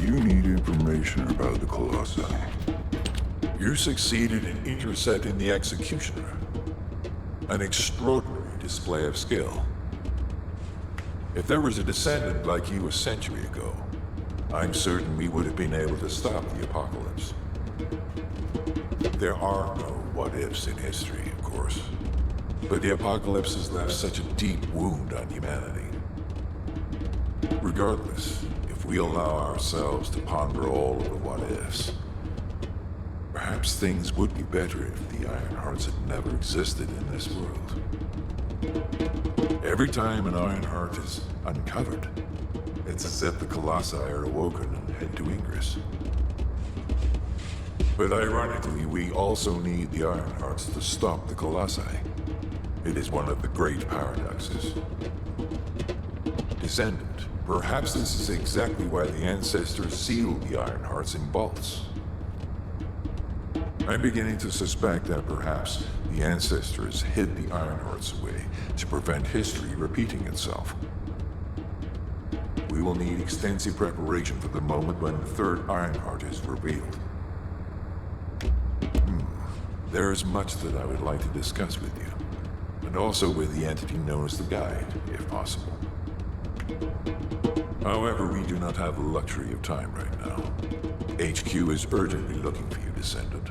you need information about the Colossi. You succeeded in intercepting the Executioner. An extraordinary display of skill. If there was a descendant like you a century ago, I'm certain we would have been able to stop the apocalypse. There are no what-ifs in history, of course. But the apocalypse has left such a deep wound on humanity. Regardless, if we allow ourselves to ponder all of the what-ifs, perhaps things would be better if the Ironhearts had never existed in this world. Every time an Ironheart is uncovered, it's as if the Colossi are awoken and head to Ingress. But ironically, we also need the Ironhearts to stop the Colossi. It is one of the great paradoxes. Descendant, perhaps this is exactly why the ancestors sealed the Ironhearts in vaults. I'm beginning to suspect that perhaps the ancestors hid the Ironhearts away to prevent history repeating itself. We will need extensive preparation for the moment when the third Ironheart is revealed. There is much that I would like to discuss with you, and also with the entity known as the Guide, if possible. However, we do not have the luxury of time right now. HQ is urgently looking for you, Descendant.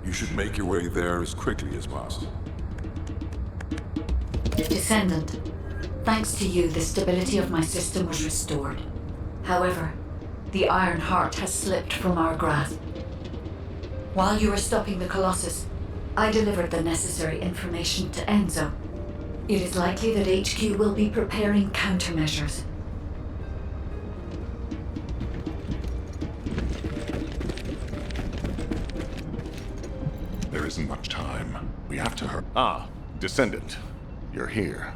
You should make your way there as quickly as possible. Descendant, thanks to you, the stability of my system was restored. However, the Ironheart has slipped from our grasp. While you were stopping the Colossus, I delivered the necessary information to Enzo. It is likely that HQ will be preparing countermeasures. There isn't much time. We have to hurry. Ah, Descendant. You're here.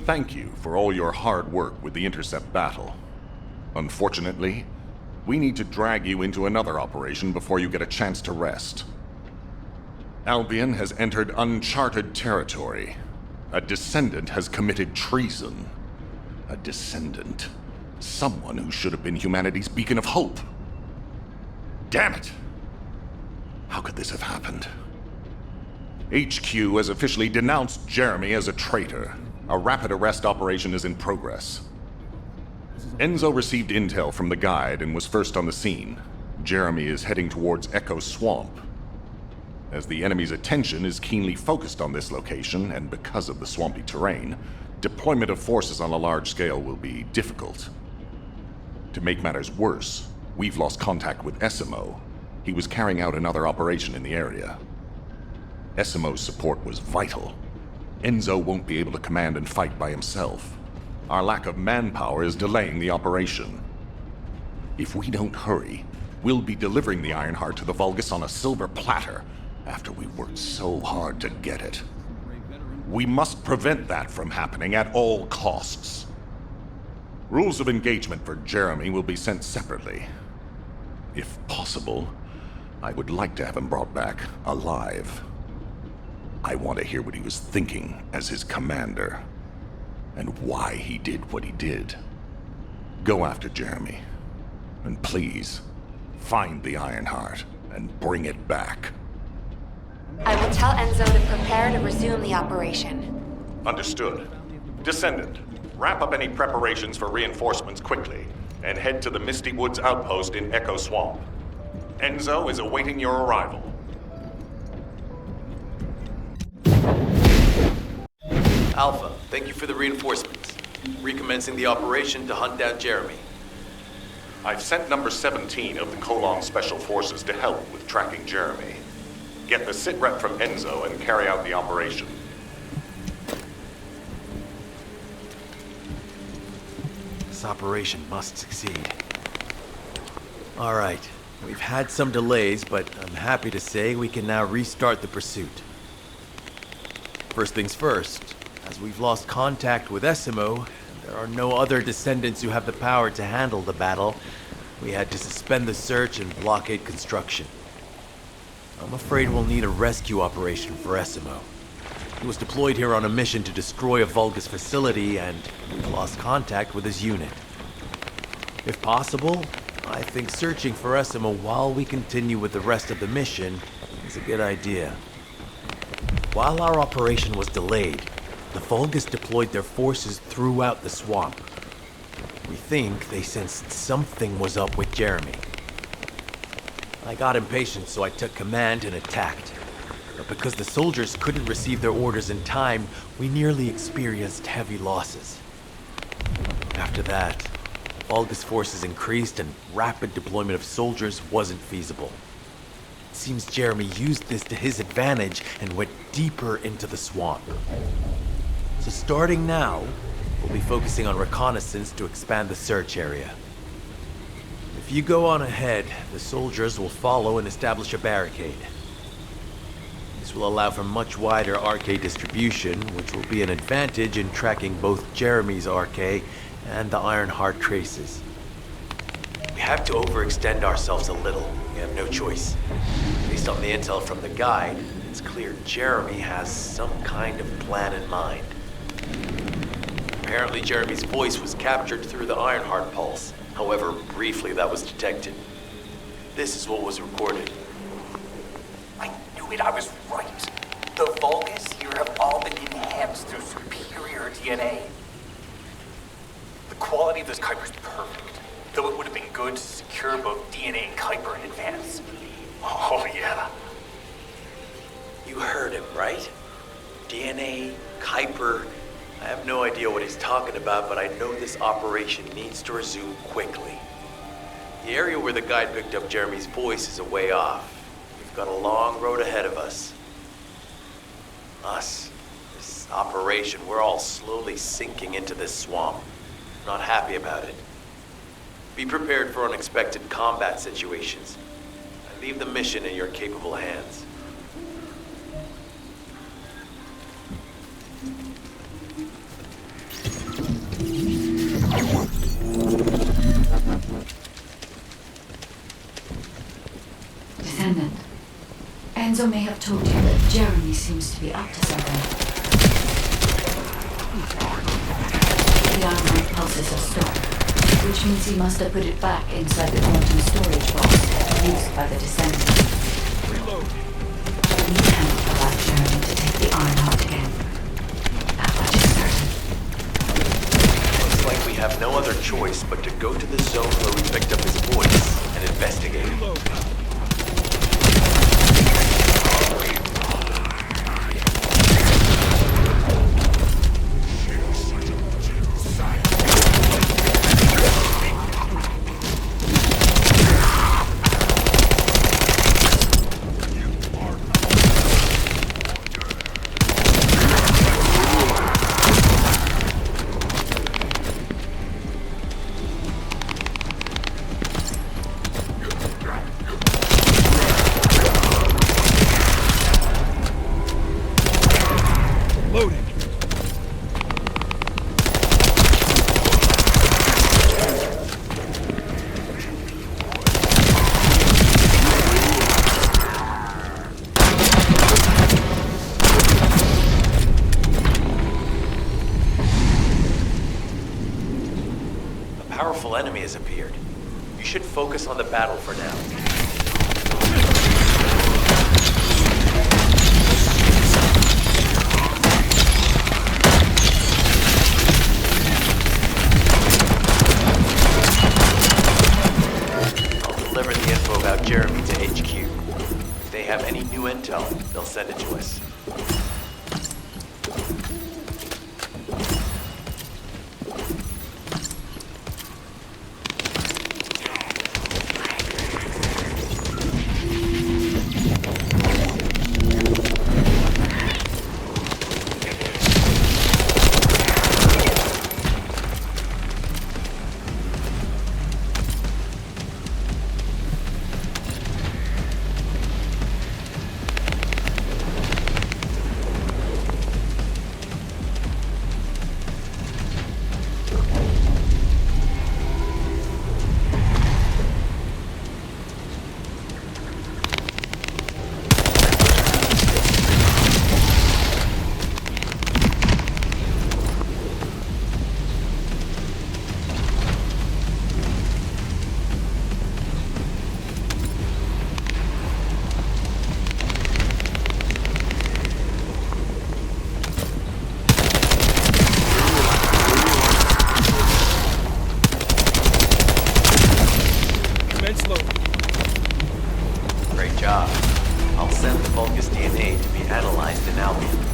Thank you for all your hard work with the intercept battle. Unfortunately, we need to drag you into another operation before you get a chance to rest. Albion has entered uncharted territory. A Descendant has committed treason. A Descendant. Someone who should have been humanity's beacon of hope. Damn it! How could this have happened? HQ has officially denounced Jeremy as a traitor. A rapid arrest operation is in progress. Enzo received intel from the Guide and was first on the scene. Jeremy is heading towards Echo Swamp. As the enemy's attention is keenly focused on this location, and because of the swampy terrain, deployment of forces on a large scale will be difficult. To make matters worse, we've lost contact with Esiemo. He was carrying out another operation in the area. Esiemo's support was vital. Enzo won't be able to command and fight by himself. Our lack of manpower is delaying the operation. If we don't hurry, we'll be delivering the Ironheart to the Vulgus on a silver platter after we worked so hard to get it. We must prevent that from happening at all costs. Rules of engagement for Jeremy will be sent separately. If possible, I would like to have him brought back alive. I want to hear what he was thinking as his commander, and why he did what he did. Go after Jeremy, and please, find the Ironheart and bring it back. I will tell Enzo to prepare to resume the operation. Understood. Descendant, wrap up any preparations for reinforcements quickly, and head to the Misty Woods outpost in Echo Swamp. Enzo is awaiting your arrival. Alpha, thank you for the reinforcements. Recommencing the operation to hunt down Jeremy. I've sent number 17 of the Colon Special Forces to help with tracking Jeremy. Get the sitrep from Enzo and carry out the operation. This operation must succeed. All right, we've had some delays, but I'm happy to say we can now restart the pursuit. First things first, as we've lost contact with Esiemo, there are no other descendants who have the power to handle the battle. We had to suspend the search and blockade construction. I'm afraid we'll need a rescue operation for Esiemo. He was deployed here on a mission to destroy a Vulgus facility, and we lost contact with his unit. If possible, I think searching for Esiemo while we continue with the rest of the mission is a good idea. While our operation was delayed, the Vulgus deployed their forces throughout the swamp. We think they sensed something was up with Jeremy. I got impatient, so I took command and attacked. But because the soldiers couldn't receive their orders in time, we nearly experienced heavy losses. After that, Vulgus forces increased and rapid deployment of soldiers wasn't feasible. It seems Jeremy used this to his advantage and went deeper into the swamp. So starting now, we'll be focusing on reconnaissance to expand the search area. If you go on ahead, the soldiers will follow and establish a barricade. This will allow for much wider RK distribution, which will be an advantage in tracking both Jeremy's RK and the Ironheart traces. We have to overextend ourselves a little. We have no choice. Based on the intel from the guide, it's clear Jeremy has some kind of plan in mind. Apparently Jeremy's voice was captured through the Ironheart pulse. However, briefly that was detected. This is what was recorded. I knew it, I was right. The Vulgus here have all been enhanced through superior DNA. The quality of this Kuiper's perfect, though it would have been good to secure both DNA and Kuiper in advance. Oh yeah. You heard him, right? DNA, Kuiper. I have no idea what he's talking about, but I know this operation needs to resume quickly. The area where the guide picked up Jeremy's voice is a way off. We've got a long road ahead of us. This operation, we're all slowly sinking into this swamp. Not happy about it. Be prepared for unexpected combat situations. I leave the mission in your capable hands. Descendant, Enzo may have told you that Jeremy seems to be up to something. The Ironheart pulses have stopped, which means he must have put it back inside the quantum storage box used by the Descendant. Reload. We cannot allow Jeremy to take the Ironheart again. That much is certain. Looks like we have no other choice but to go to the zone where we picked up his voice and investigate. Reload. Loading. A powerful enemy has appeared. You should focus on the battle for now. Deliver the info about Jeremy to HQ. If they have any new intel, they'll send it to us. Vulgus DNA to be analyzed in Albia.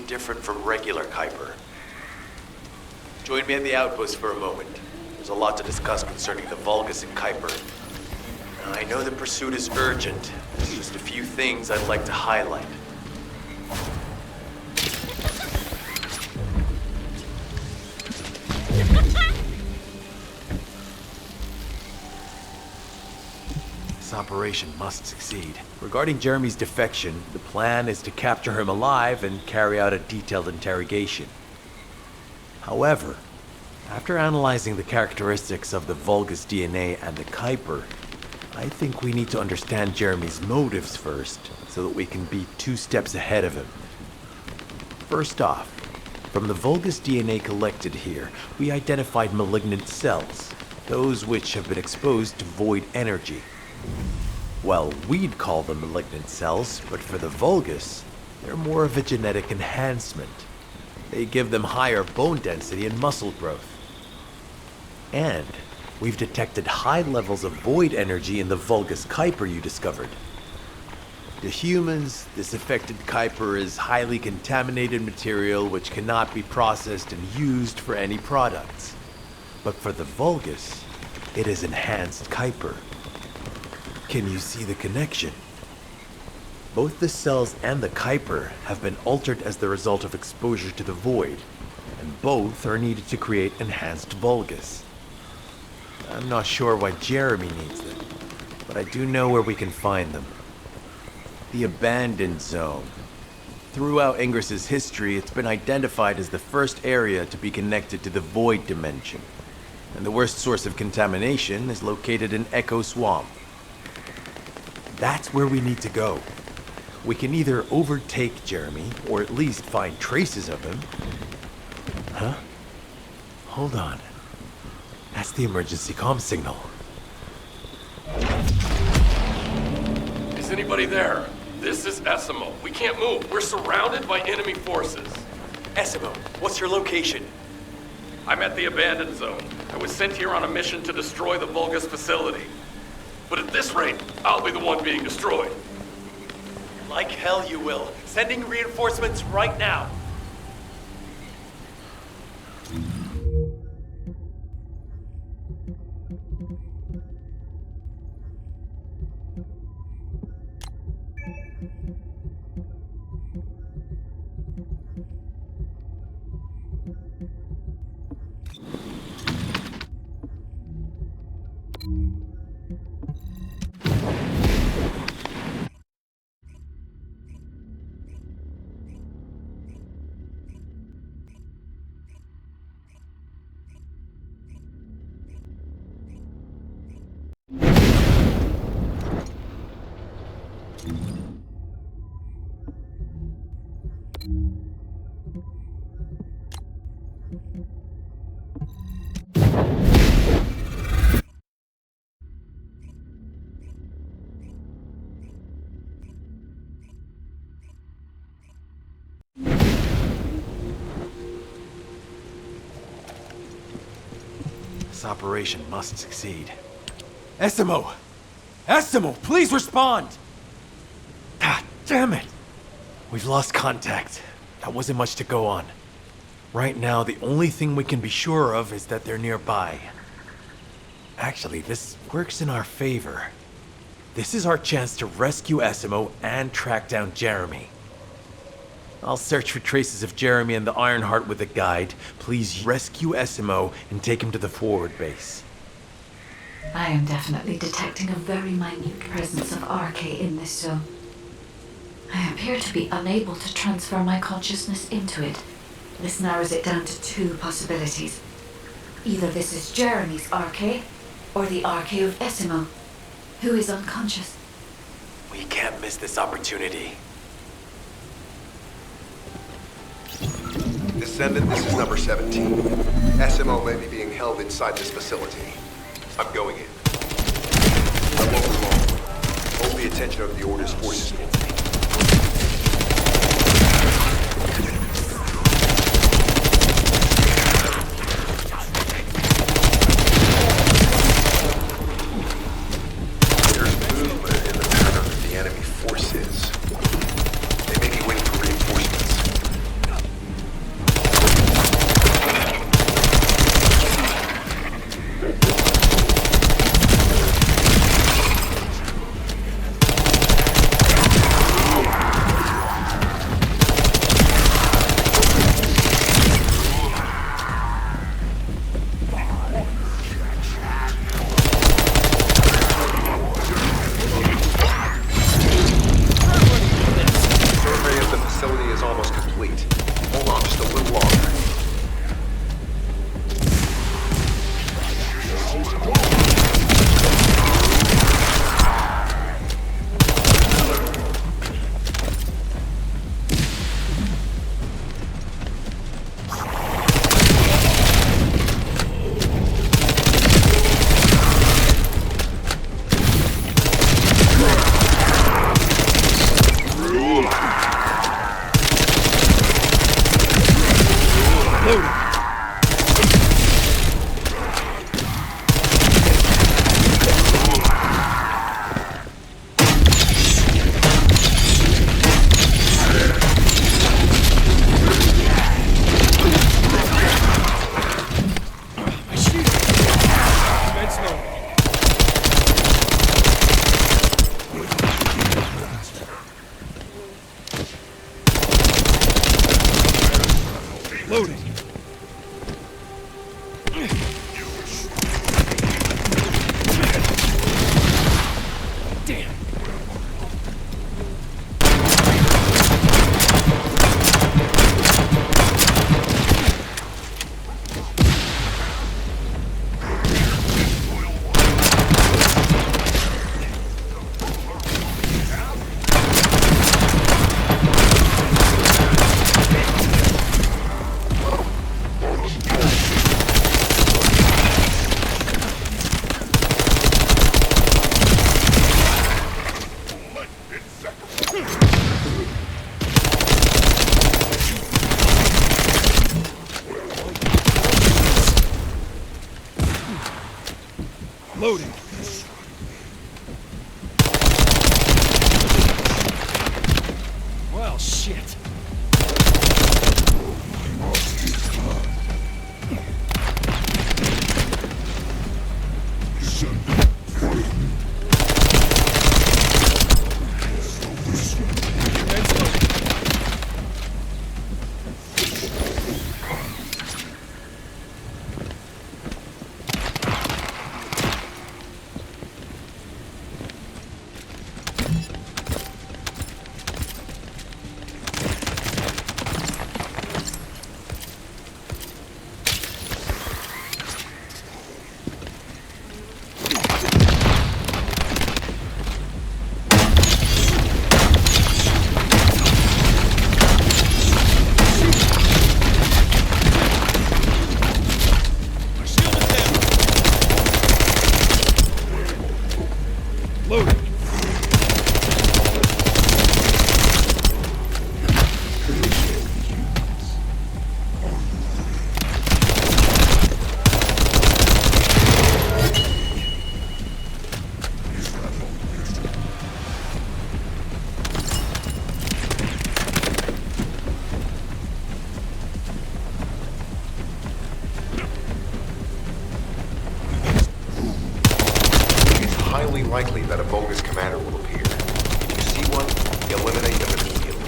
Different from regular Kuiper. Join me at the outpost for a moment. There's a lot to discuss concerning the Vulgus and Kuiper. Now, I know the pursuit is urgent. There's just a few things I'd like to highlight. This operation must succeed. Regarding Jeremy's defection, the plan is to capture him alive and carry out a detailed interrogation. However, after analyzing the characteristics of the Vulgus DNA and the Kuiper, I think we need to understand Jeremy's motives first, so that we can be 2 steps ahead of him. First off, from the Vulgus DNA collected here, we identified malignant cells, those which have been exposed to void energy. Well, we'd call them malignant cells, but for the Vulgus, they're more of a genetic enhancement. They give them higher bone density and muscle growth. And we've detected high levels of void energy in the Vulgus Kuiper you discovered. To humans, this affected Kuiper is highly contaminated material which cannot be processed and used for any products. But for the Vulgus, it is enhanced Kuiper. Can you see the connection? Both the cells and the Kuiper have been altered as the result of exposure to the void, and both are needed to create enhanced Vulgus. I'm not sure why Jeremy needs them, but I do know where we can find them. The Abandoned Zone. Throughout Ingris's history, it's been identified as the first area to be connected to the Void Dimension, and the worst source of contamination is located in Echo Swamp. That's where we need to go. We can either overtake Jeremy, or at least find traces of him. Huh? Hold on. That's the emergency comm signal. Is anybody there? This is Esiemo. We can't move. We're surrounded by enemy forces. Esiemo, what's your location? I'm at the Abandoned Zone. I was sent here on a mission to destroy the Vulgus facility. But at this rate, I'll be the one being destroyed. Like hell you will. Sending reinforcements right now. This operation must succeed. Esiemo! Esiemo, please respond! God damn it! We've lost contact. That wasn't much to go on. Right now, the only thing we can be sure of is that they're nearby. Actually, this works in our favor. This is our chance to rescue Esiemo and track down Jeremy. I'll search for traces of Jeremy and the Ironheart with a guide. Please rescue Esiemo and take him to the forward base. I am definitely detecting a very minute presence of RK in this zone. I appear to be unable to transfer my consciousness into it. This narrows it down to two possibilities. Either this is Jeremy's arche, or the arche of Esiemo, who is unconscious. We can't miss this opportunity. Descendant, this is number 17. Esiemo may be being held inside this facility. I'm going in. I won't be long. Hold the attention of the Order's forces for me. There's movement in the pattern of the enemy forces. They may be waiting for reinforcements. Loading. Well, shit. Likely that a bogus commander will appear. If you see one, eliminate them immediately.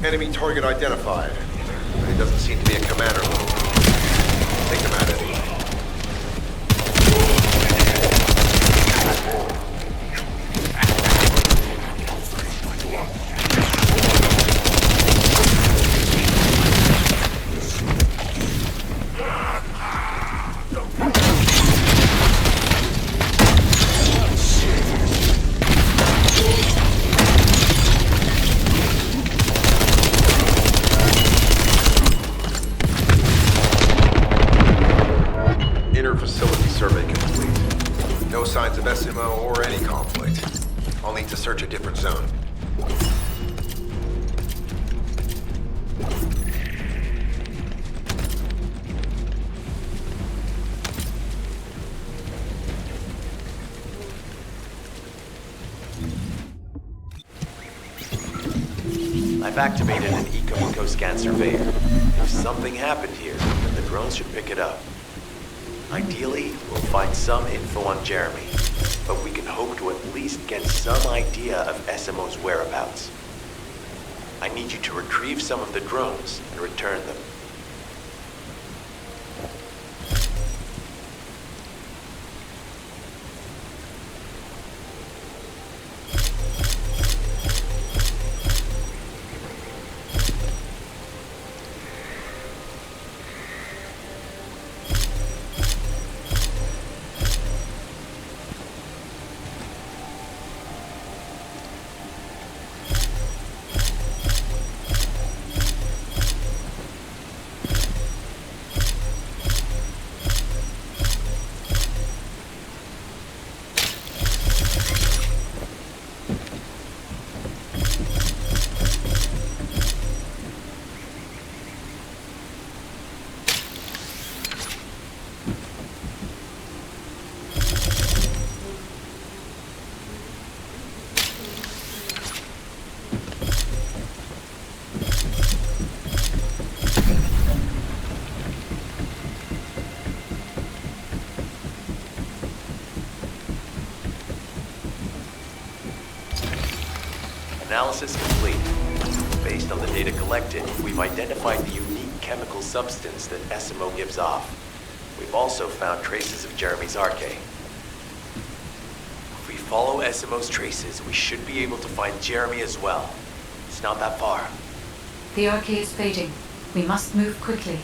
Enemy target identified. But it doesn't seem to be a commander. Take them out anyway. Facility survey complete. No signs of Esiemo or any conflict. I'll need to search a different zone. I've activated an eco-scan surveyor. If something happened here, then the drones should pick it up. Ideally, we'll find some info on Jeremy, but we can hope to at least get some idea of Esiemo's whereabouts. I need you to retrieve some of the drones and return them. Analysis complete. Based on the data collected, we've identified the unique chemical substance that Esiemo gives off. We've also found traces of Jeremy's arche. If we follow Esiemo's traces, we should be able to find Jeremy as well. It's not that far. The arche is fading. We must move quickly.